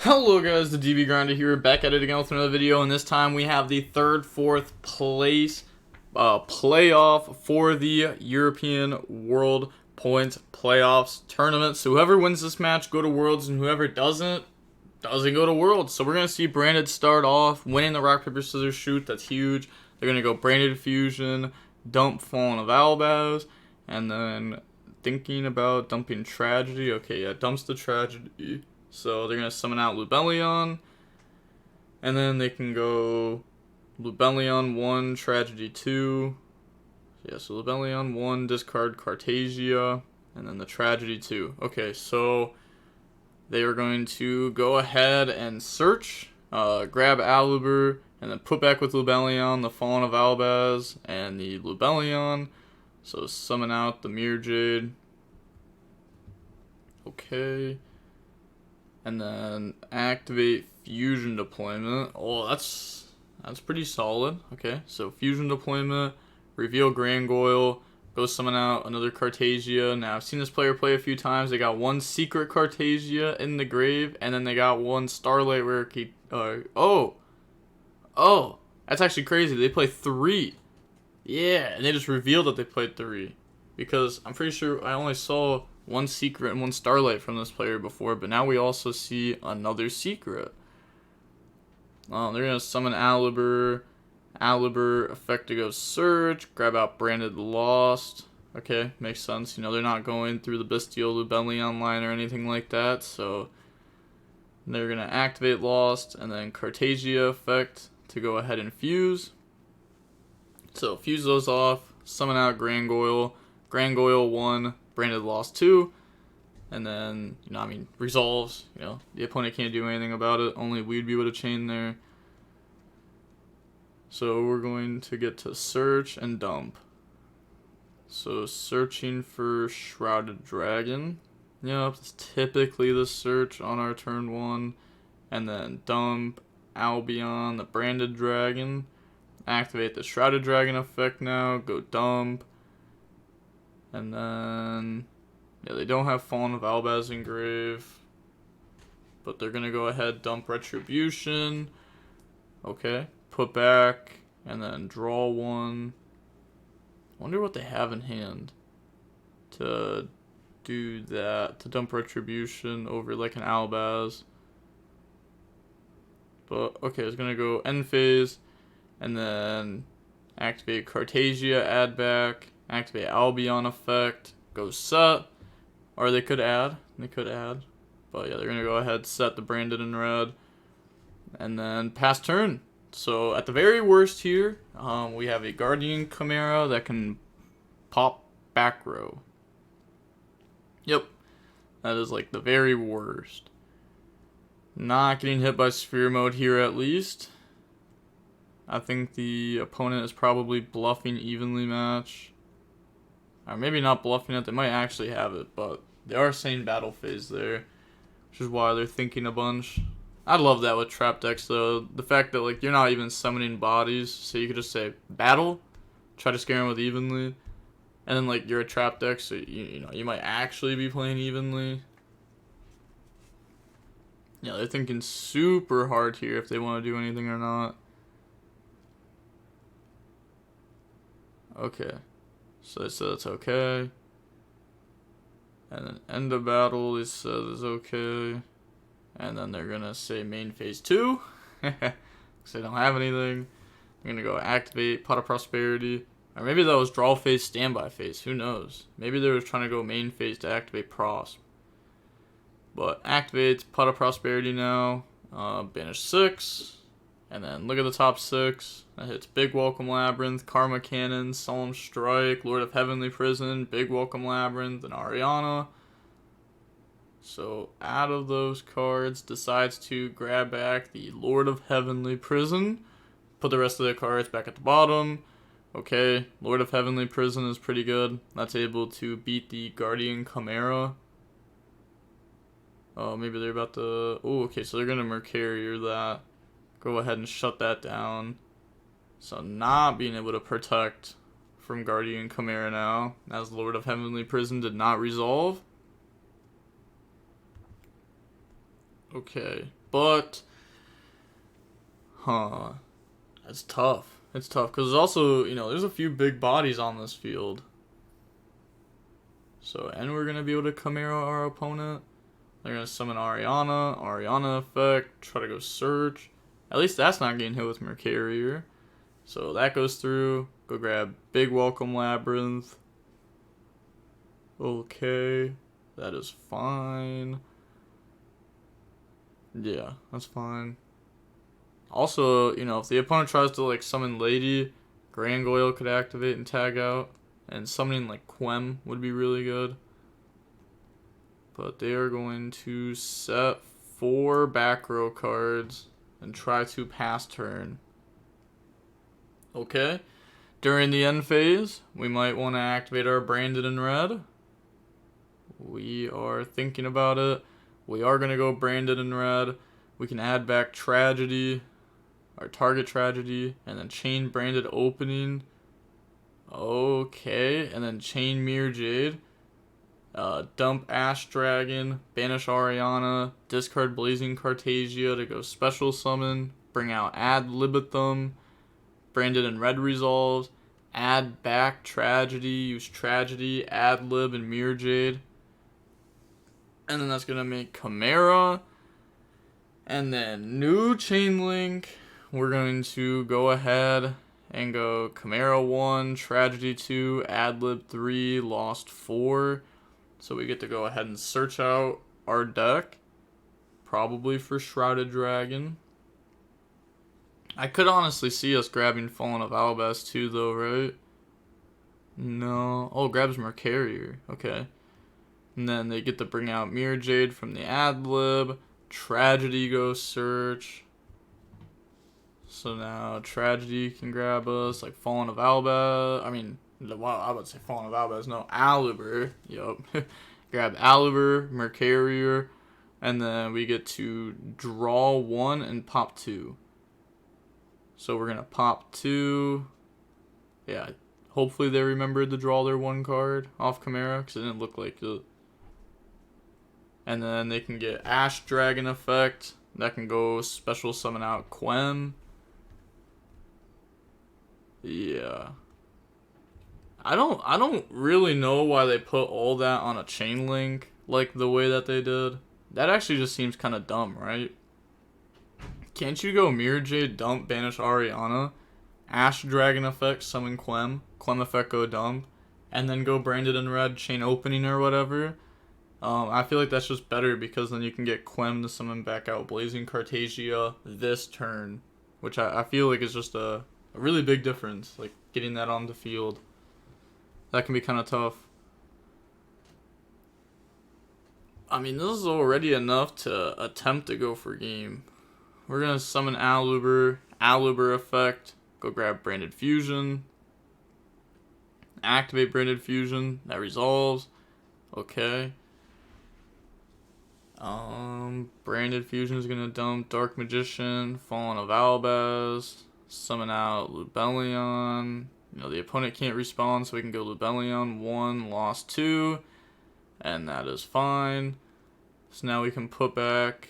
Hello guys, the DB Grinder here, back at it again with another video, and this time we have the fourth place playoff for the European World Points Playoffs tournament. So whoever wins this match go to Worlds, and whoever doesn't go to Worlds. So we're going to see Branded start off, winning the rock, paper, scissors, shoot. That's huge. They're going to go Branded Fusion, dump Fallen of Albaz, and then thinking about dumping Tragedy. Okay, yeah, dumps the Tragedy. So they're going to summon out Lubellion, and then they can go Lubellion 1, Tragedy 2. Yeah, so Lubellion 1, discard Cartagia, and then the Tragedy 2. Okay, so they are going to go ahead and search, grab Aluber, and then put back with Lubellion the Fallen of Albaz and the Lubellion. So summon out the Mirror Jade. Okay. And then activate Fusion Deployment. Oh, that's pretty solid. Okay, so Fusion Deployment, reveal Grangoyle, go summon out another Cartagia. Now, I've seen this player play a few times. They got one secret Cartagia in the grave, and then they got one Starlight Rare key. Oh, that's actually crazy. They play 3. Yeah, and they just revealed that they played 3. Because I'm pretty sure I only saw one secret and one Starlight from this player before, but now we also see another secret. They're going to summon Aluber, effect to go search, grab out Branded Lost. Okay, makes sense. You know, they're not going through the Bestial Lubellion line or anything like that, so they're going to activate Lost, and then Cartagia effect to go ahead and fuse. So fuse those off, summon out Grangoyle 1, Branded Lost 2, and then, resolves. The opponent can't do anything about it. Only we'd be able to chain there. So we're going to get to search and dump. So searching for Shrouded Dragon. Yep, it's typically the search on our turn 1. And then dump Albion, the Branded Dragon. Activate the Shrouded Dragon effect now. Go dump. And then, yeah, they don't have Fallen of Albaz in grave, but they're going to go ahead, dump Retribution. Okay, put back, and then draw 1. Wonder what they have in hand to do that, to dump Retribution over like an Albaz. But, okay, it's going to go end phase, and then activate Cartagia, add back. Activate Albion effect, go set, or they could add, but yeah, they're going to go ahead, set the Branded in red, and then pass turn. So at the very worst here, we have a Guardian Chimera that can pop back row. Yep, that is like the very worst. Not getting hit by Sphere Mode here at least. I think the opponent is probably bluffing evenly match. Or maybe not bluffing it, they might actually have it, but they are saying battle phase there, which is why they're thinking a bunch. I love that with trap decks though, the fact that like you're not even summoning bodies, so you could just say battle, try to scare them with evenly, and then like you're a trap deck, so you might actually be playing evenly. Yeah, they're thinking super hard here if they want to do anything or not. Okay. So they said it's okay. And then end of battle, they said is okay. And then they're going to say main phase 2. Because they don't have anything. They're going to go activate Pot of Prosperity. Or maybe that was draw phase, standby phase. Who knows? Maybe they were trying to go main phase to activate Pros. But activates Pot of Prosperity now. Banish 6. And then look at the top 6. That hits Big Welcome Labrynth, Karma Cannon, Solemn Strike, Lord of Heavenly Prison, Big Welcome Labrynth, and Ariana. So out of those cards, decides to grab back the Lord of Heavenly Prison. Put the rest of the cards back at the bottom. Okay, Lord of Heavenly Prison is pretty good. That's able to beat the Guardian Chimera. Oh, maybe they're about to... Oh, okay, so they're going to Mercurier that. Go ahead and shut that down. So not being able to protect from Guardian Chimera now, as Lord of Heavenly Prison did not resolve. Okay, but huh, that's tough. It's tough because also, there's a few big bodies on this field. So, and we're gonna be able to Chimera our opponent. They're gonna summon Ariana effect, try to go search. At least that's not getting hit with Mercarier. So that goes through. Go grab big welcome Labrynth. Okay, that is fine. Yeah, that's fine. Also, if the opponent tries to like summon Lady, Grangoyle could activate and tag out. And summoning like Quem would be really good. But they are going to set 4 back row cards and try to pass turn. Okay. During the end phase, we might want to activate our Branded in Red. We are thinking about it. We are going to go Branded in Red. We can add back Tragedy, our target Tragedy, and then chain Branded Opening. Okay, and then chain Mirror Jade. Dump Ash Dragon, banish Ariana, discard Blazing Cartasia to go special summon, bring out Ad Libitum, Branded in Red resolves, add back Tragedy, use Tragedy, Ad Lib, and Mirror Jade. And then that's going to make Chimera. And then new Chain Link, we're going to go ahead and go Chimera 1, Tragedy 2, Ad Lib 3, Lost 4. So we get to go ahead and search out our deck. Probably for Shrouded Dragon. I could honestly see us grabbing Fallen of Albaz too, though, right? No. Oh, grabs Mercarier. Okay. And then they get to bring out Mirror Jade from the Ad Lib. Tragedy goes search. So now Tragedy can grab us, like Fallen of Albaz. I mean, well, I would say Fallen of Albaz. No, Alibur. Yup. Grab Alibur, Mercarier, and then we get to draw 1 and pop 2. So we're going to pop 2. Yeah, hopefully they remembered to draw their 1 card off Chimera, because it didn't look like it. And then they can get Ash Dragon effect. That can go special summon out Quem. Yeah. I don't really know why they put all that on a chain link like the way that they did. That actually just seems kind of dumb, right? Can't you go Mirror Jade, dump, banish Ariana, Ash Dragon effect, summon Quem effect go dump, and then go Branded in Red, chain opening or whatever? I feel like that's just better because then you can get Quem to summon back out Blazing Cartasia this turn, which I feel like is just a really big difference, like getting that on the field. That can be kind of tough. I mean, this is already enough to attempt to go for game. We're going to summon Alibur effect, go grab Branded Fusion, activate Branded Fusion, that resolves. Okay. Branded Fusion is going to dump Dark Magician, Fallen of Albaz, summon out Lubellion. The opponent can't respawn, so we can go Lubellion 1, lost 2, and that is fine. So now we can put back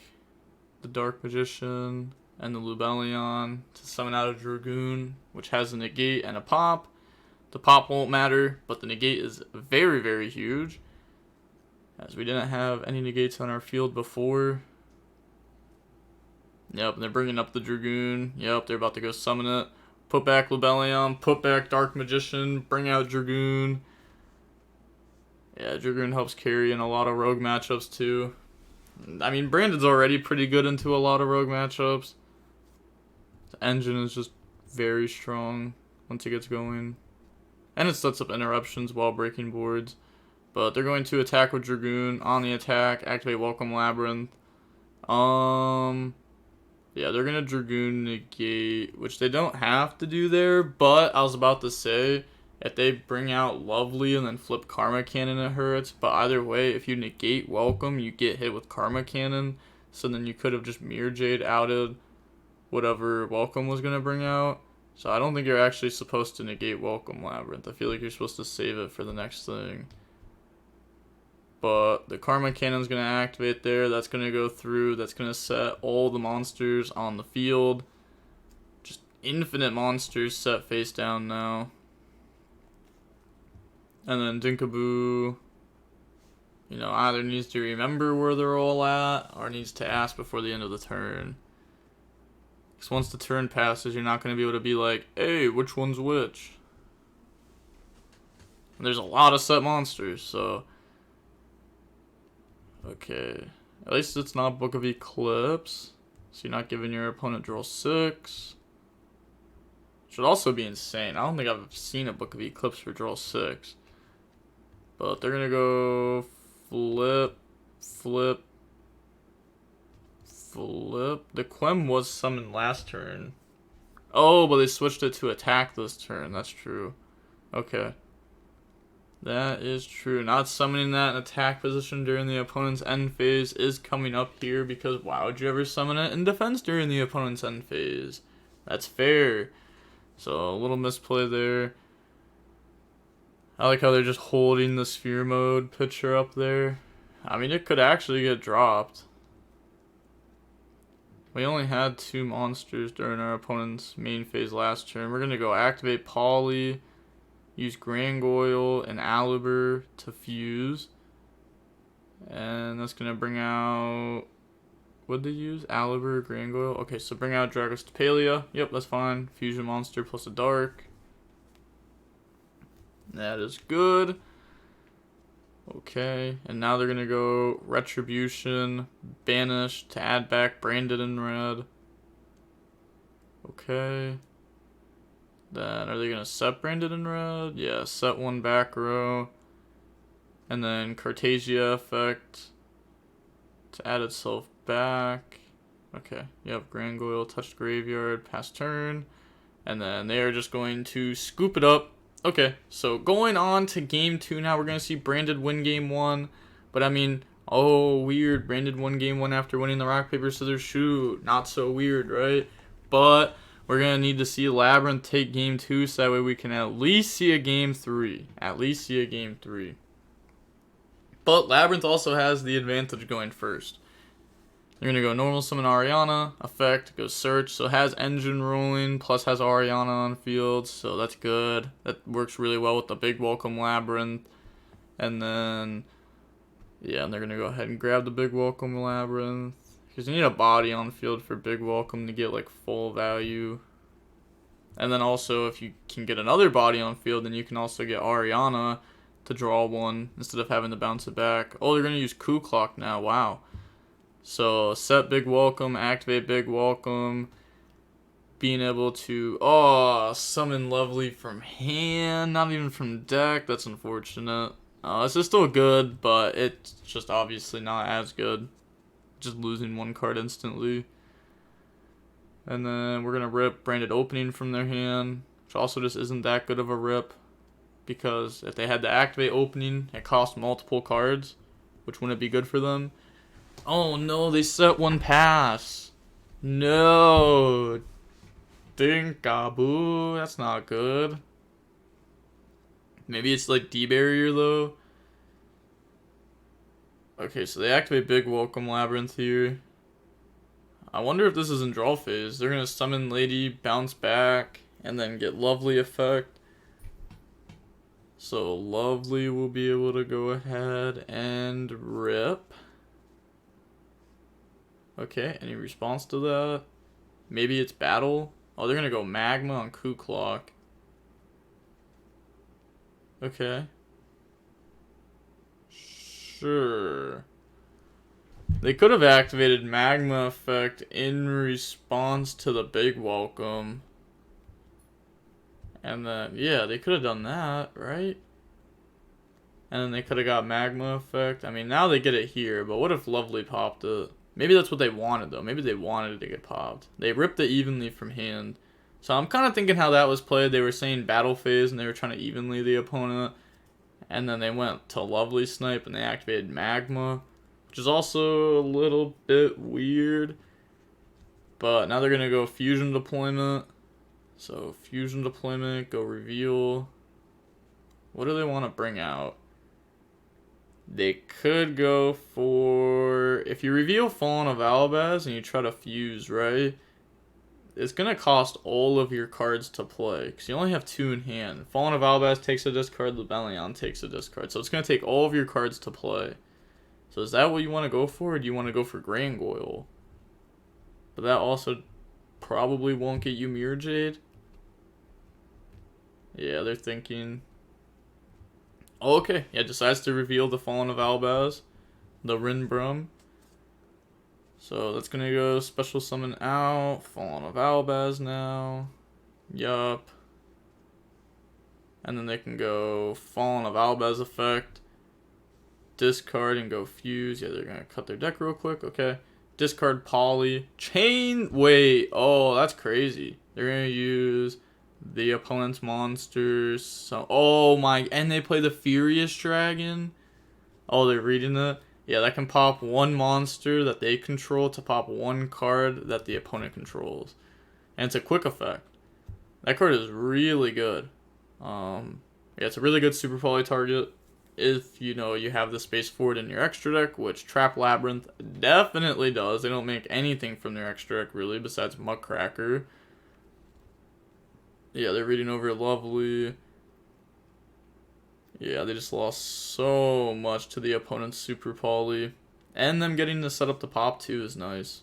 the Dark Magician and the Lubellion to summon out a Dragoon, which has a negate and a pop. The pop won't matter, but the negate is very, very huge, as we didn't have any negates on our field before. Yep, and they're bringing up the Dragoon. Yep, they're about to go summon it. Put back Lubellion, put back Dark Magician, bring out Dragoon. Yeah, Dragoon helps carry in a lot of rogue matchups too. I mean, Brandon's already pretty good into a lot of rogue matchups. The engine is just very strong once it gets going. And it sets up interruptions while breaking boards. But they're going to attack with Dragoon. On the attack, activate Welcome Labrynth. Yeah, they're going to Dragoon negate, which they don't have to do there. But I was about to say, if they bring out Lovely and then flip Karma Cannon, it hurts. But either way, if you negate Welcome, you get hit with Karma Cannon. So then you could have just Mirror Jade outed whatever Welcome was going to bring out. So I don't think you're actually supposed to negate Welcome Labrynth. I feel like you're supposed to save it for the next thing. But the Karma Cannon's going to activate there. That's going to go through. That's going to set all the monsters on the field. Just infinite monsters set face down now. And then Dinkaboo, you know, either needs to remember where they're all at or needs to ask before the end of the turn. Because once the turn passes, you're not going to be able to be like, hey, which one's which? And there's a lot of set monsters, so... Okay. At least it's not Book of Eclipse. So you're not giving your opponent draw 6. Should also be insane. I don't think I've seen a Book of Eclipse for draw 6. But they're going to go flip, flip, flip. The Quem was summoned last turn. Oh, but they switched it to attack this turn. That's true. Okay. That is true. Not summoning that in attack position during the opponent's end phase is coming up here because why would you ever summon it in defense during the opponent's end phase? That's fair. So a little misplay there. I like how they're just holding the sphere mode picture up there. I mean, it could actually get dropped. We only had 2 monsters during our opponent's main phase last turn. We're going to go activate Poly, use Grangoyle and Alubur to fuse. And that's going to bring out... What'd they use? Alubur, Grangoyle? Okay, so bring out Dragostapelia. Yep, that's fine. Fusion monster plus a Dark. That is good. Okay, and now they're going to go Retribution, Banish to add back Branded in red. Okay. Then are they going to set Branded in red? Yeah, set 1 back row. And then Cartesia effect to add itself back. Okay, yep, Grangoyle touched graveyard, pass turn. And then they are just going to scoop it up. Okay, so going on to game 2 now, we're going to see Branded win game 1. But I mean, oh, weird. Branded won game 1 after winning the rock, paper, scissors, shoot. Not so weird, right? But we're going to need to see Labrynth take game 2 so that way we can at least see a game 3. At least see a game 3. But Labrynth also has the advantage going first. They're going to go normal summon Ariana, effect, go search, so it has engine rolling, plus has Ariana on field, so that's good. That works really well with the big welcome Labrynth. And then, yeah, and they're going to go ahead and grab the big welcome Labrynth. Because you need a body on field for big welcome to get like full value. And then also, if you can get another body on field, then you can also get Ariana to draw 1 instead of having to bounce it back. Oh, they're going to use Coup Clock now, wow. So, set big welcome, activate big welcome, being able to, summon Lovely from hand, not even from deck, that's unfortunate. This is still good, but it's just obviously not as good. Just losing 1 card instantly. And then we're going to rip Branded Opening from their hand, which also just isn't that good of a rip. Because if they had to activate Opening, it cost multiple cards, which wouldn't be good for them. Oh no, they set 1 pass. No. Dinkaboo, that's not good. Maybe it's like D-Barrier though. Okay, so they activate Big Welcome Labrynth here. I wonder if this is in draw phase. They're going to summon Lady, bounce back, and then get Lovely effect. So Lovely will be able to go ahead and rip. Okay, any response to that? Maybe it's battle. Oh, they're going to go Magma on Coup Clock. Okay. Sure. They could have activated Magma effect in response to the big welcome. And then, yeah, they could have done that, right? And then they could have got Magma effect. I mean, now they get it here, but what if Lovely popped it? Maybe that's what they wanted, though. Maybe they wanted it to get popped. They ripped it evenly from hand. So I'm kind of thinking how that was played. They were saying battle phase, and they were trying to evenly the opponent. And then they went to Lovely Snipe, and they activated Magma, which is also a little bit weird. But now they're going to go Fusion Deployment. So Fusion Deployment, go Reveal. What do they want to bring out? They could go for, if you reveal Fallen of Albaz and you try to fuse, right? It's going to cost all of your cards to play, because you only have 2 in hand. Fallen of Albaz takes a discard, Labrynth takes a discard. So it's going to take all of your cards to play. So is that what you want to go for, or do you want to go for Grangoyle? But that also probably won't get you Mirror Jade. Yeah, they're thinking... Oh, okay. Yeah, decides to reveal the Fallen of Albaz, the Rinbrum. So that's gonna go special summon out, Fallen of Albaz now. Yup. And then they can go Fallen of Albaz effect, discard and go fuse. Yeah, they're gonna cut their deck real quick. Okay. Discard Poly. Chain. Wait. Oh, that's crazy. They're gonna use the opponent's monsters. So, oh my. And they play the Furious Dragon. Oh, they're reading it. Yeah, that can pop one monster that they control to pop one card that the opponent controls. And it's a quick effect. That card is really good. Yeah, it's a really good Super Poly target if, you know, you have the space for it in your extra deck, which Trap Labrynth definitely does. They don't make anything from their extra deck, really, besides Muckracker. Yeah, they're reading over Lovely. Yeah, they just lost so much to the opponent's Super Poly. And them getting to set up the pop, too, is nice.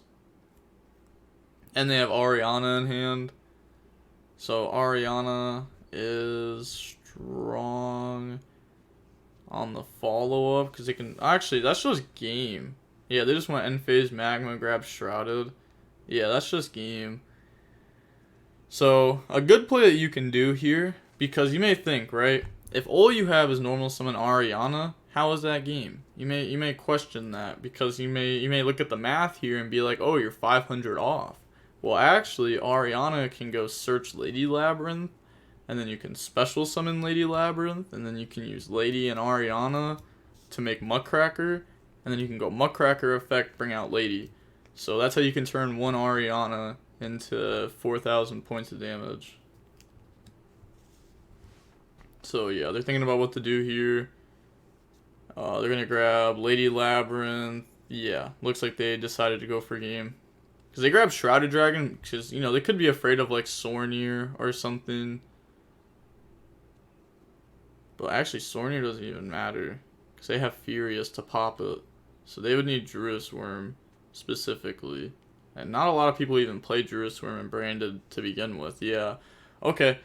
And they have Ariana in hand. So Ariana is strong on the follow-up, because they can... Actually, that's just game. Yeah, they just went End Phase, Magma, grab Shrouded. Yeah, that's just game. So, a good play that you can do here, because you may think, right, if all you have is normal summon Ariana, how is that game? You may question that, because you may look at the math here and be like, oh, you're 500 off. Well, actually, Ariana can go search Lady Labrynth, and then you can special summon Lady Labrynth, and then you can use Lady and Ariana to make Muckracker, and then you can go Muckracker effect, bring out Lady. So that's how you can turn one Ariana into 4,000 points of damage. So yeah, they're thinking about what to do here. They're going to grab Lady Labrynth. Yeah, looks like they decided to go for game. Because they grabbed Shrouded Dragon, because, you know, they could be afraid of, like, Sornier or something. But actually, Sornier doesn't even matter, because they have Furious to pop it. So they would need Druid's Worm, specifically. And not a lot of people even play Druid's Worm and Branded to begin with. Yeah. Okay.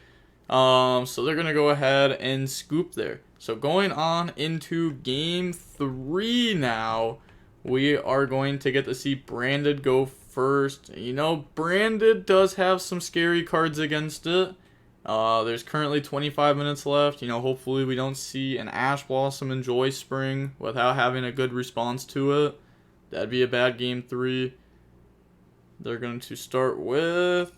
So they're going to go ahead and scoop there. So going on into Game 3 now, we are going to get to see Branded go first. You know, Branded does have some scary cards against it. There's currently 25 minutes left. You know, hopefully we don't see an Ash Blossom and Joy Spring without having a good response to it. That'd be a bad Game 3. They're going to start with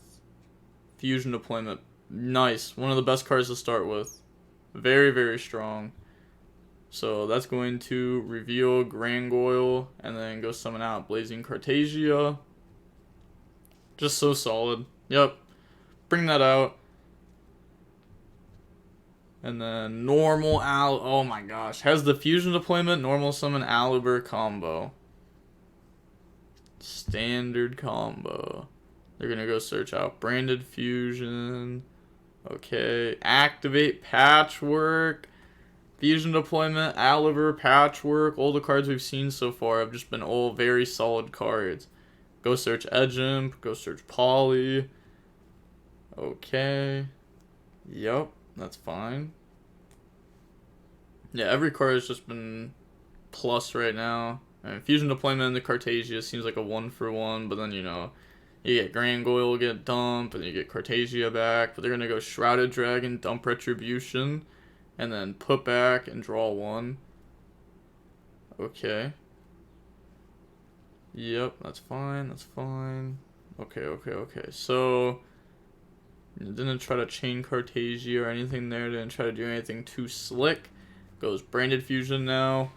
Fusion Deployment. Nice. One of the best cards to start with. Very, very strong. So that's going to reveal Grangoyle and then go summon out Blazing Cartagia. Just so solid. Yep. Bring that out. And then normal oh my gosh. Has the Fusion Deployment, normal summon Alubur combo. Standard combo. They're going to go search out Branded Fusion. Okay. Activate Patchwork. Fusion Deployment, Alubur, Patchwork. All the cards we've seen so far have just been all very solid cards. Go search Edgeimp. Go search Poly. Okay. Yep. That's fine. Yeah, every card has just been plus right now. And Fusion Deployment and the Cartagia seems like a 1-for-1, but then, you know, you get Grangoyle get dump, and you get Cartagia back, but they're going to go Shrouded Dragon, dump Retribution, and then put back and draw 1. Okay. Yep, that's fine, that's fine. Okay. So, didn't try to chain Cartagia or anything there, didn't try to do anything too slick. Goes Branded Fusion now.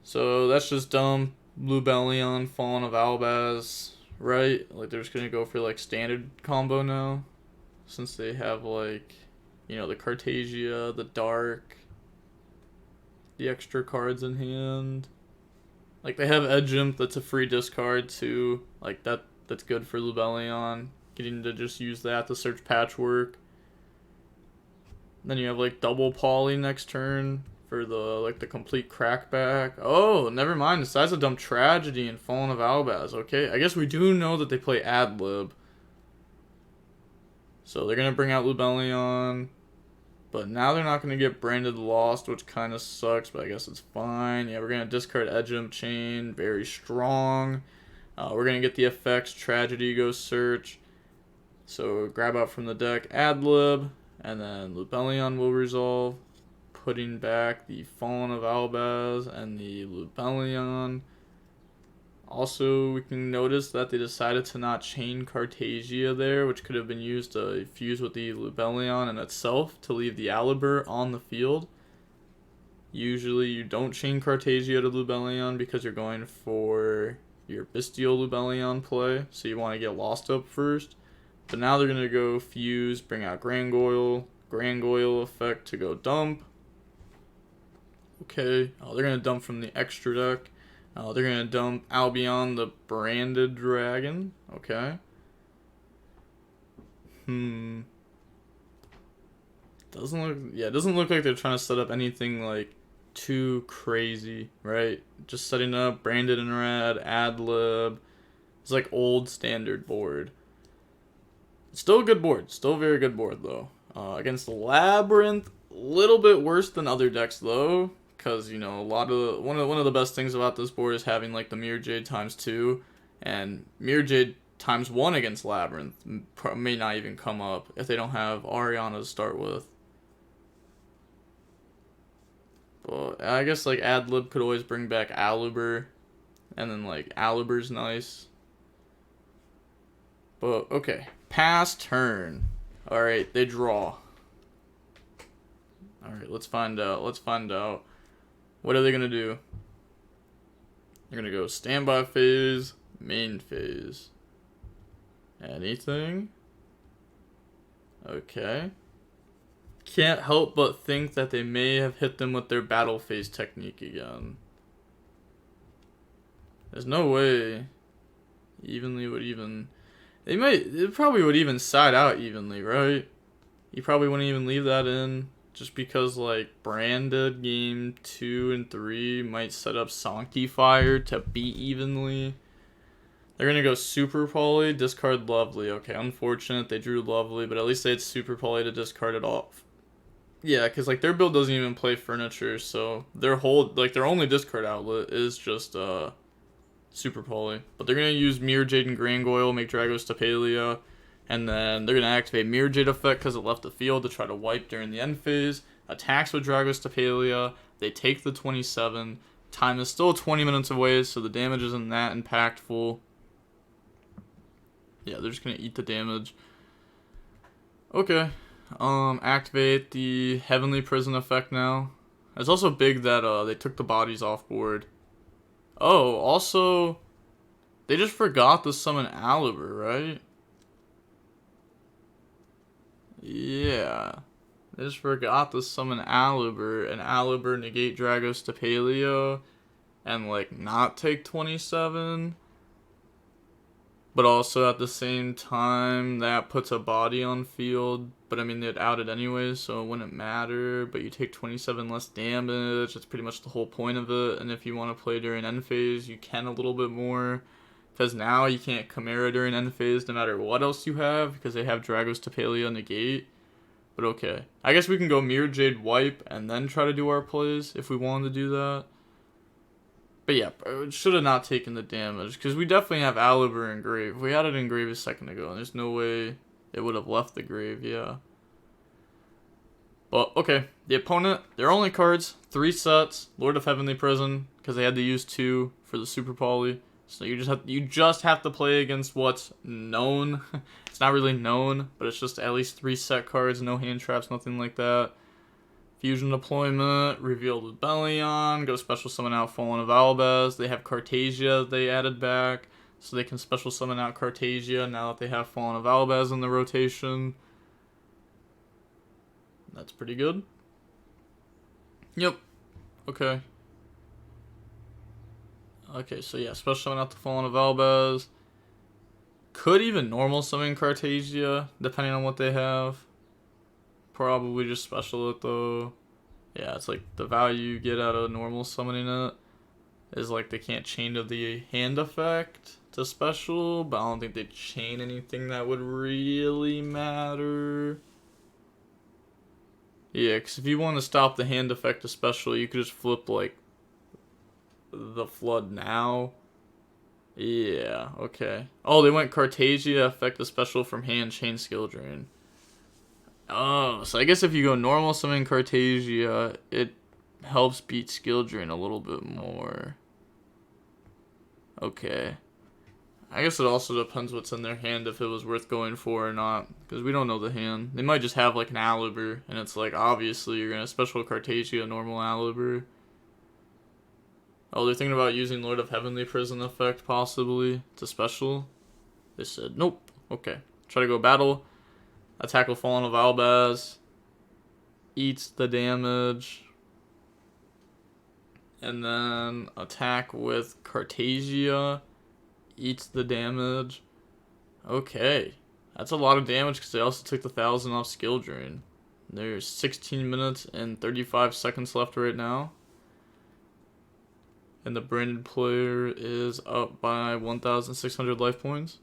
So that's just dumb. Lubellion, Fallen of Albaz, right? Like they're just gonna go for like standard combo now, since they have like, you know, the Cartagia, the Dark. the extra cards in hand. Like they have Edge Imp, that's a free discard too. Like that's good for Lubellion. Getting to just use that to search Patchwork. Then you have like double Poly next turn for the complete crackback. Oh, never mind. Decides to dump Tragedy and Fallen of Albaz. Okay, I guess we do know that they play Adlib. So they're gonna bring out Lubellion. But now they're not going to get branded lost, which kind of sucks, but I guess it's fine. Yeah, we're going to discard Edge Imp Chain, very strong. We're going to get the effects, Tragedy, Go Search. So grab out from the deck, Adlib, and then Lubellion will resolve, putting back the Fallen of Albaz and the Lubellion. Also, we can notice that they decided to not chain Cartagia there, which could have been used to fuse with the Lubellion in itself to leave the Alibur on the field. Usually you don't chain Cartagia to Lubellion because you're going for your Bestial Lubellion play, so you want to get lost up first. But now they're going to go fuse, bring out Grangoyle effect to go dump. Okay, they're going to dump from the extra deck. They're going to dump Albion, the Branded Dragon. Okay. Doesn't look like they're trying to set up anything like too crazy, right? Just setting up Branded in red, Adlib. It's like old standard board. Still a good board. Still a very good board though. Against Labrynth, a little bit worse than other decks though. Because, you know, one of the best things about this board is having like the Mirror Jade ×2, and Mirror Jade ×1 against Labrynth may not even come up if they don't have Ariana to start with. But I guess like Adlib could always bring back Alibur, and then like Alibur's nice. But okay, pass turn. All right, they draw. All right, let's find out. What are they going to do? They're going to go standby phase, main phase. Anything? Okay. Can't help but think that they may have hit them with their battle phase technique again. There's no way Evenly would even... It probably would even side out evenly, right? You probably wouldn't even leave that in. Just because, like, Branded game 2 and 3 might set up Sanctifier to beat evenly. They're going to go Super Poly, discard Lovely. Okay, unfortunate. They drew Lovely, but at least they had Super Poly to discard it off. Yeah, because, like, their build doesn't even play Furniture, so their only discard outlet is just, Super Poly. But they're going to use Mirror Jade and Grangoyle, make Dragos Tapalia. And then they're going to activate Mirror Jade effect because it left the field to try to wipe during the end phase. Attacks with Dragos Tapalia. They take the 27. Time is still 20 minutes away, so the damage isn't that impactful. Yeah, they're just going to eat the damage. Okay. Activate the Heavenly Prison effect now. It's also big that they took the bodies off board. Oh, also, they just forgot to summon Alibur, right? Yeah. They just forgot to summon Alibur, and Alibur negate Dragos Tapalia, and, like, not take 27. But also, at the same time, that puts a body on field. But, I mean, they'd out it anyways, so it wouldn't matter. But you take 27 less damage. That's pretty much the whole point of it. And if you want to play during end phase, you can a little bit more. Because now you can't Chimera during end phase no matter what else you have. Because they have Dragos Tapalia negate. But okay. I guess we can go Mirror Jade wipe and then try to do our plays if we wanted to do that. But yeah, it should have not taken the damage. Because we definitely have Alibur in grave. We had it in grave a second ago. And there's no way it would have left the grave, yeah. But okay. The opponent, their only cards, 3 sets. Lord of Heavenly Prison. Because they had to use 2 for the Super Poly. So you just have to play against what's known. It's not really known, but it's just at least 3 set cards, no hand traps, nothing like that. Fusion Deployment, reveal Lubellion, go special summon out Fallen of Albaz. They have Cartagia they added back, so they can special summon out Cartagia now that they have Fallen of Albaz in the rotation. That's pretty good. Yep. Okay. Okay, so yeah, special summon out the Fallen of Albaz. Could even normal summon Cartagia, depending on what they have. Probably just special it though. Yeah, it's like the value you get out of normal summoning it is like they can't chain to the hand effect to special, but I don't think they chain anything that would really matter. Yeah, because if you want to stop the hand effect to special, you could just flip like the Flood now. Yeah, okay. Oh, they went Cartagia, effect the special from hand, chain skill drain. Oh, so I guess if you go normal summon Cartagia, it helps beat skill drain a little bit more. Okay. I guess it also depends what's in their hand if it was worth going for or not, because we don't know the hand. They might just have like an Alibur, and it's like obviously you're gonna special Cartagia normal Alibur. Oh, they're thinking about using Lord of Heavenly Prison effect possibly to special. They said nope. Okay, try to go battle. Attack with Fallen of Albaz. Eats the damage. And then attack with Cartagia. Eats the damage. Okay. That's a lot of damage because they also took the 1,000 off skill drain. There's 16 minutes and 35 seconds left right now. And the branded player is up by 1,600 life points.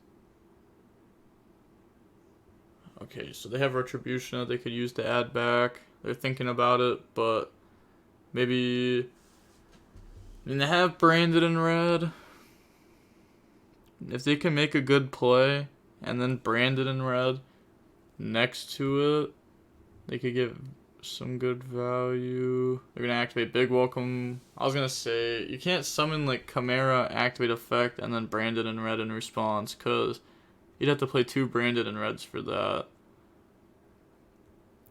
Okay, so they have Retribution that they could use to add back. They're thinking about it, but maybe... I mean, they have Branded in red. If they can make a good play and then Branded in red next to it, they could get some good value. They're going to activate Big Welcome. I was going to say, you can't summon like Chimera, activate effect, and then Branded in red in response, because you'd have to play 2 Branded in reds for that.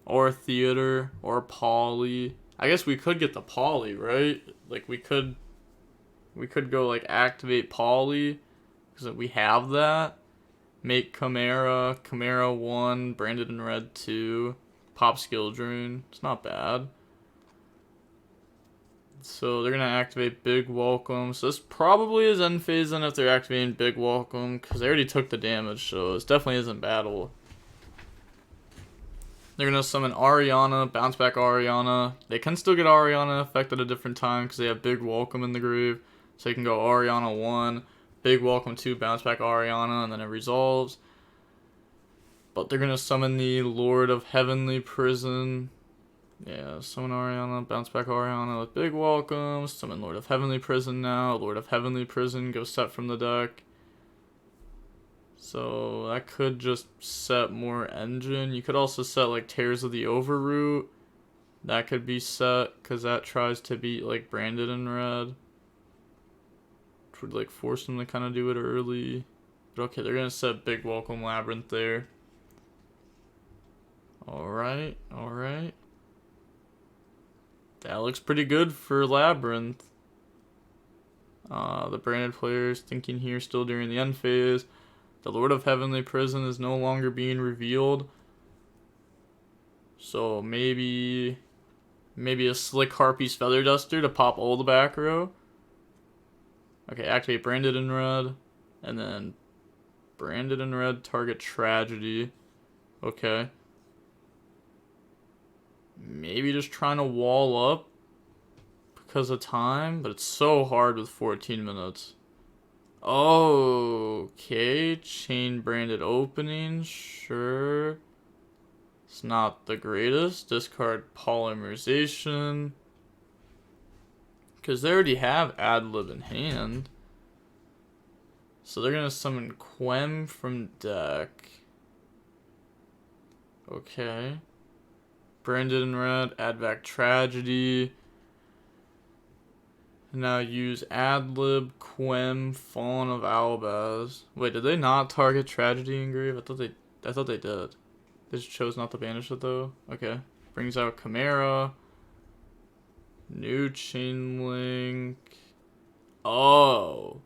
Or Theater, or Poly. I guess we could get the Poly, right? Like we could go like activate Poly, because we have that. Make Chimera 1, Branded in red 2, pop skill drain. It's not bad. So they're gonna activate Big Welcome. So this probably is end phase then if they're activating Big Welcome, because they already took the damage, so this definitely isn't battle. They're gonna summon Ariana, bounce back Ariana. They can still get Ariana effect at a different time because they have Big Welcome in the grave. So you can go Ariana 1, Big Welcome 2, bounce back Ariana, and then it resolves. But they're gonna summon the Lord of Heavenly Prison. Yeah, summon Ariana, bounce back Ariana with Big Welcome. Summon Lord of Heavenly Prison now. Lord of Heavenly Prison goes set from the deck. So that could just set more engine. You could also set like Tears of the Overroot. That could be set because that tries to beat like Branded in red. Which would like force them to kind of do it early. But okay, they're going to set Big Welcome Labrynth there. Alright, alright. That looks pretty good for Labrynth. The branded players thinking here still during the end phase. The Lord of Heavenly Prison is no longer being revealed. So maybe a Slick Harpy's Feather Duster to pop all the back row. Okay, activate Branded in red. And then Branded in red, target Tragedy. Okay. Maybe just trying to wall up because of time, but it's so hard with 14 minutes. Okay, chain branded opening, sure. It's not the greatest. Discard polymerization. Because they already have Adlib in hand. So they're going to summon Quem from deck. Okay. Branded in red, add back Tragedy. Now use Adlib, Quem, Fallen of Albaz. Wait, did they not target Tragedy Engrave? I thought they did. They just chose not to banish it though. Okay. Brings out Chimera. New Chain Link. Oh.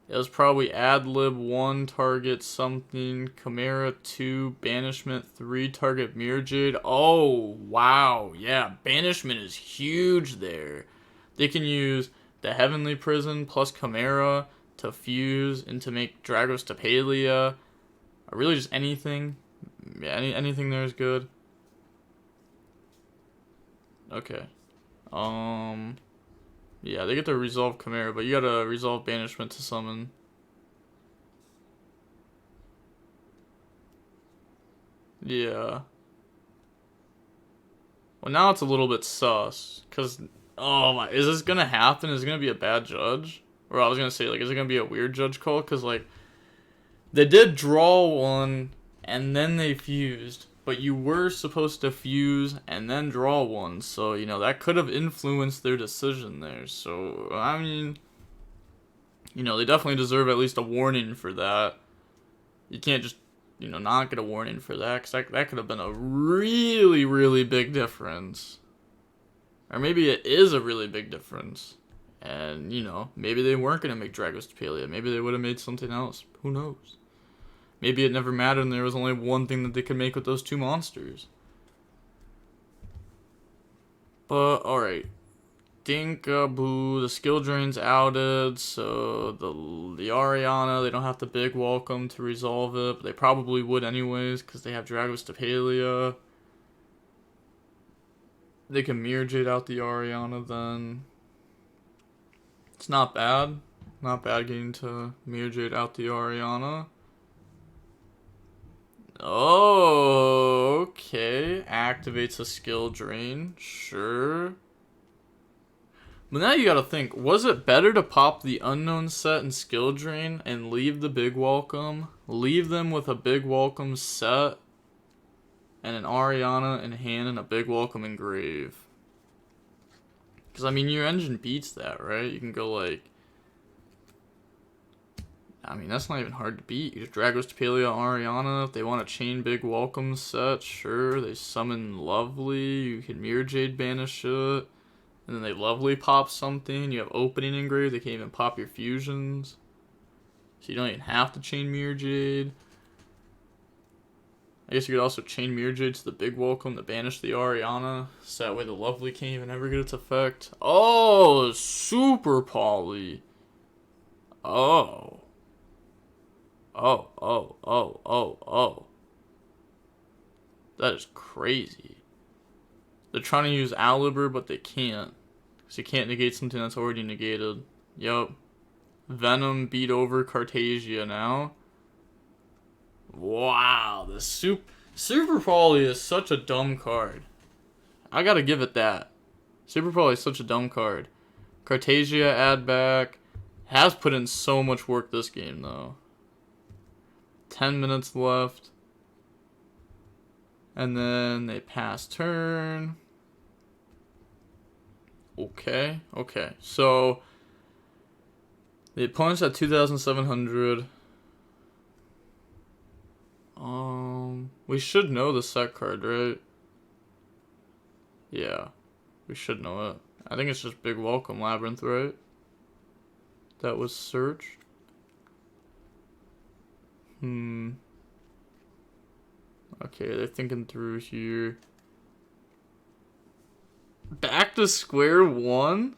It was probably Adlib 1, target something. Chimera 2, Banishment 3, target Mirror Jade. Oh, wow. Yeah, Banishment is huge there. They can use the Heavenly Prison plus Chimera to fuse and to make Dragos Tapalia. Or really just anything. Yeah, anything there is good. Okay. Yeah, they get to resolve Chimera, but you gotta resolve Banishment to summon. Yeah. Well, now it's a little bit sus, because, oh my, is this gonna happen? Is it gonna be a bad judge? Or I was gonna say, like, is it gonna be a weird judge call? Because, like, they did draw one, and then they fused, but you were supposed to fuse and then draw one, so, you know, that could have influenced their decision there. So, I mean, you know, they definitely deserve at least a warning for that. You can't just, you know, not get a warning for that, because that could have been a really, really big difference. Or maybe it is a really big difference. And, you know, maybe they weren't going to make Dragos Tapalia. Maybe they would have made something else. Who knows? Maybe it never mattered and there was only one thing that they could make with those two monsters. But, alright. Dinkaboo, the skill drain's outed, so the Ariana, they don't have to big welcome to resolve it, but they probably would anyways, because they have Dragos Tapalia. They can Mirror Jade out the Ariana then. It's not bad. Not bad getting to Mirror Jade out the Ariana. Oh, okay. Activates a skill drain. Sure. But now you gotta think, was it better to pop the unknown set and skill drain and leave the big welcome? Leave them with a big welcome set and an Ariana in hand and a big welcome engrave. Because, I mean, your engine beats that, right? You can go, like... I mean, that's not even hard to beat. You just Dragos Tapalia Ariana. If they want a chain big welcome set, sure. They summon Lovely. You can Mirror Jade banish it. And then they Lovely pop something. You have opening engrave. They can even pop your fusions. So you don't even have to chain Mirror Jade. I guess you could also chain Mirror Jade to the big welcome to banish the Ariana. So that way the Lovely can't even ever get its effect. Oh, super poly. Oh. Oh. That is crazy. They're trying to use Alibur, but they can't. Because you can't negate something that's already negated. Yup. Venom beat over Cartasia now. Wow. The Super Poly is such a dumb card. I gotta give it that. Super Poly is such a dumb card. Cartasia add back. Has put in so much work this game, though. 10 minutes left. And then they pass turn. Okay. So, the opponent's at 2,700. We should know the set card, right? Yeah. We should know it. I think it's just Big Welcome Labrynth, right? That was searched. Okay, they're thinking through here. Back to square one?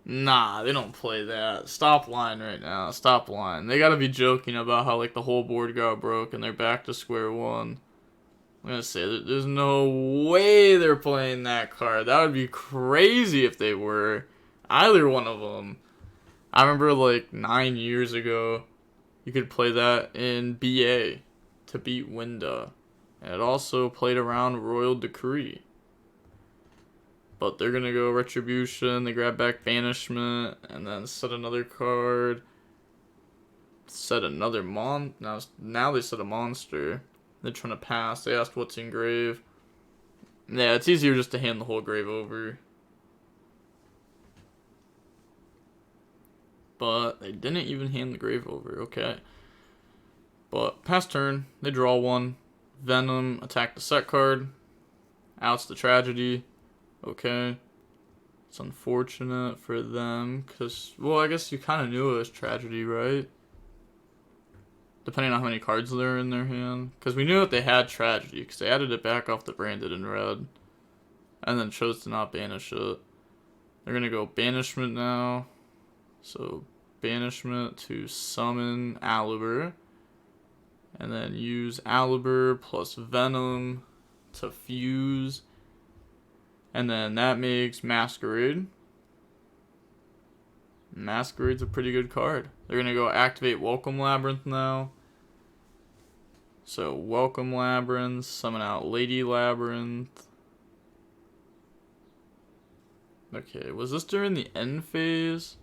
Nah, they don't play that. Stop lying right now. Stop lying. They gotta be joking about how, like, the whole board got broke and they're back to square one. I'm gonna say, there's no way they're playing that card. That would be crazy if they were. Either one of them. I remember, like, 9 years ago, you could play that in BA to beat Winda. And it also played around Royal Decree. But they're going to go Retribution, they grab back Banishment, and then set another card. Set another now they set a monster. They're trying to pass. They asked what's in grave. Yeah, it's easier just to hand the whole grave over. But they didn't even hand the grave over. Okay. But pass turn, they draw one. Venom, attack the set card. Outs the Tragedy. Okay. It's unfortunate for them, because, well, I guess you kind of knew it was Tragedy, right? Depending on how many cards there are in their hand. Because we knew that they had Tragedy, because they added it back off the branded in red. And then chose to not banish it. They're gonna go Banishment now. So Banishment to summon Alibur. And then use Alibur plus Venom to fuse. And then that makes Masquerade. Masquerade's a pretty good card. They're going to go activate Welcome Labrynth now. So Welcome Labrynth, summon out Lady Labrynth. Okay, was this during the end phase?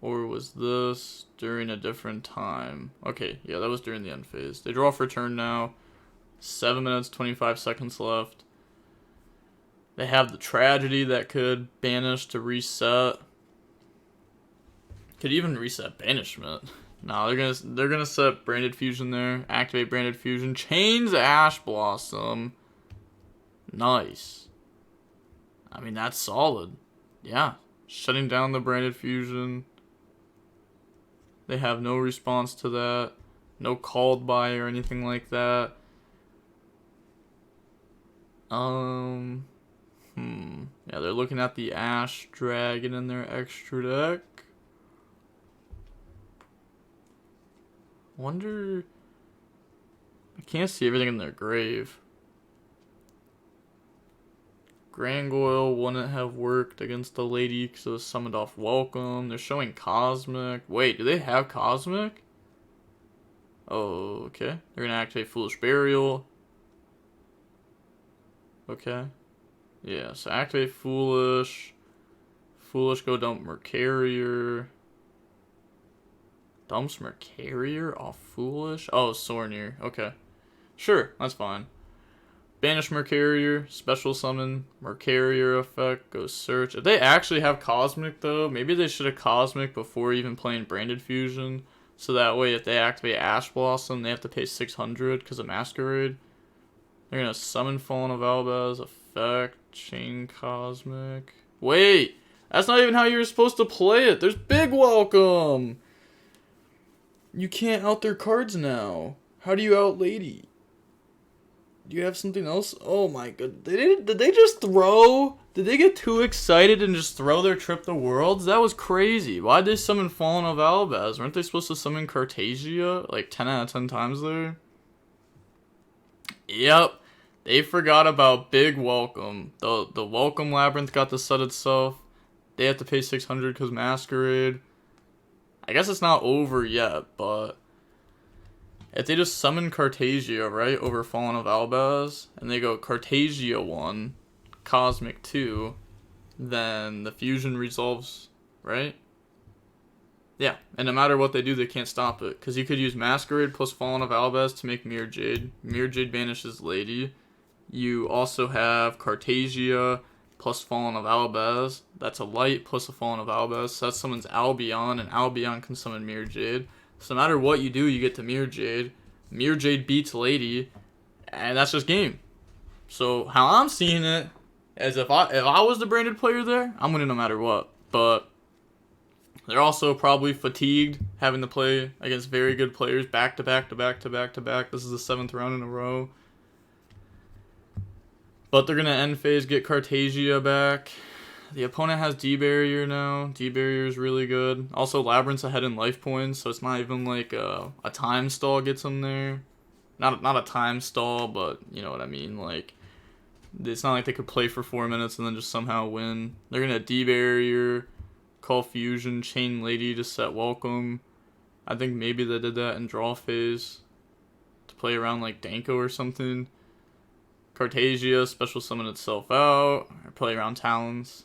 Or was this during a different time? Okay, yeah, that was during the end phase. They draw for turn now. 7 minutes, 25 seconds left. They have the Tragedy that could banish to reset. Could even reset Banishment. No, they're gonna set Branded Fusion there. Activate Branded Fusion. Chains Ash Blossom. Nice. I mean, that's solid. Yeah. Shutting down the Branded Fusion. They have no response to that. No called by or anything like that. Yeah, they're looking at the Ash Dragon in their extra deck. Wonder... I can't see everything in their grave. Grangoyle wouldn't have worked against the lady because it was summoned off Welcome. They're showing Cosmic. Wait, do they have Cosmic? Oh, okay. They're going to activate Foolish Burial. Okay. Yeah, so activate Foolish. Foolish, go dump Mercarier. Dumps Mercarier off Foolish? Oh, Sornier. Okay. Sure, that's fine. Banish Mercarier, special summon, Mercarier effect, go search. If they actually have Cosmic though, maybe they should have Cosmic before even playing Branded Fusion. So that way if they activate Ash Blossom, they have to pay 600 because of Masquerade. They're going to summon Fallen of Albaz, effect, chain Cosmic. Wait, that's not even how you were supposed to play it. There's Big Welcome. You can't out their cards now. How do you out Lady? Do you have something else? Oh my god. Did they just throw? Did they get too excited and just throw their Trip the Worlds? That was crazy. Why'd they summon Fallen of Albaz? Weren't they supposed to summon Cartagia like 10 out of 10 times there? Yep. They forgot about Big Welcome. The Welcome Labrynth got to set itself. They have to pay 600 because Masquerade. I guess it's not over yet, but if they just summon Cartagia, right, over Fallen of Albaz, and they go Cartagia 1, Cosmic 2, then the fusion resolves, right? Yeah, and no matter what they do, they can't stop it. Because you could use Masquerade plus Fallen of Albaz to make Mirror Jade. Mirror Jade banishes Lady. You also have Cartagia plus Fallen of Albaz. That's a light plus a Fallen of Albaz. So that summons Albion, and Albion can summon Mirror Jade. So no matter what you do, you get to Mirror Jade. Mirror Jade beats Lady, and that's just game. So how I'm seeing it is if I was the branded player there, I'm winning no matter what. But they're also probably fatigued having to play against very good players back to back to back to back to back. This is the 7th round in a row. But they're going to end phase, get Cartagia back. The opponent has D-Barrier now. D-Barrier is really good. Also, Labrynth's ahead in life points, so it's not even like a time stall gets them there. Not a time stall, but you know what I mean. Like, it's not like they could play for 4 minutes and then just somehow win. They're going to D-Barrier, call Fusion, chain Lady to set Welcome. I think maybe they did that in draw phase to play around like Danko or something. Cartagia, special summon itself out, or play around Talons.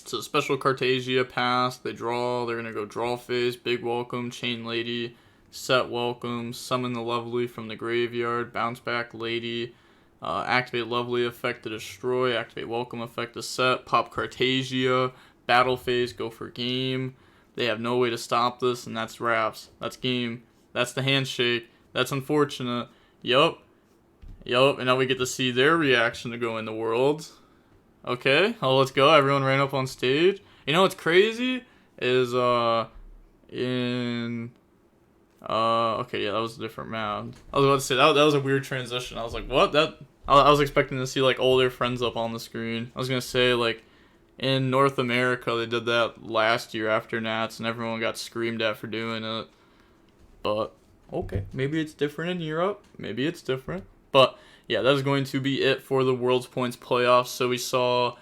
So special Cartagia pass, they draw, they're going to go draw phase, Big Welcome, chain Lady, set Welcome, summon the Lovely from the graveyard, bounce back Lady, activate Lovely effect to destroy, activate Welcome effect to set, pop Cartagia, battle phase, go for game. They have no way to stop this, and that's wraps. That's game. That's the handshake. That's unfortunate. Yup, and now we get to see their reaction to go in the world. Okay, oh, let's go. Everyone ran up on stage. You know what's crazy is, okay, yeah, that was a different round. I was about to say, that was a weird transition. I was like, what? I was expecting to see like older friends up on the screen. I was gonna say like in North America they did that last year after Nats and everyone got screamed at for doing it. But okay, maybe it's different in Europe. Maybe it's different. But yeah, that is going to be it for the World's Points playoffs. So we saw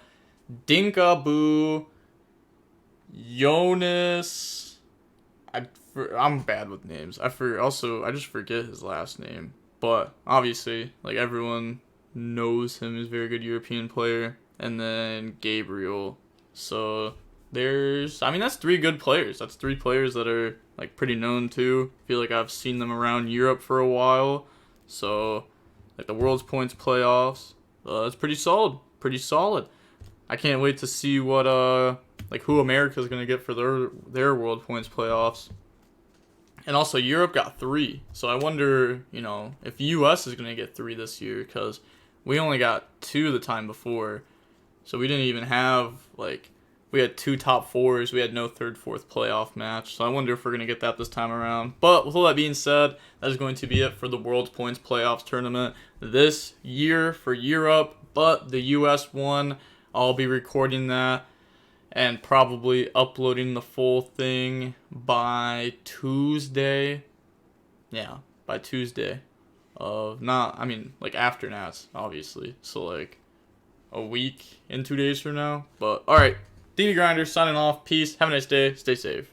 Dinkaboo, Jonas. I'm bad with names. I just forget his last name. But obviously, like everyone knows him as a very good European player. And then Gabriel. So that's 3 good players. That's 3 players that are like pretty known too. I feel like I've seen them around Europe for a while. So like the World's Points playoffs, that's pretty solid. Pretty solid. I can't wait to see what like who America's gonna get for their World Points playoffs. And also Europe got 3, so I wonder, if US is gonna get 3 this year because we only got 2 the time before, so we didn't even have we had 2 top 4s. We had no third, fourth playoff match, so I wonder if we're gonna get that this time around. But with all that being said, that is going to be it for the World Points playoffs tournament this year for Europe. But the US won. I'll be recording that and probably uploading the full thing by Tuesday. Yeah, by Tuesday after Nats, obviously. So like a week and 2 days from now. But all right, DD Grinder signing off. Peace. Have a nice day. Stay safe.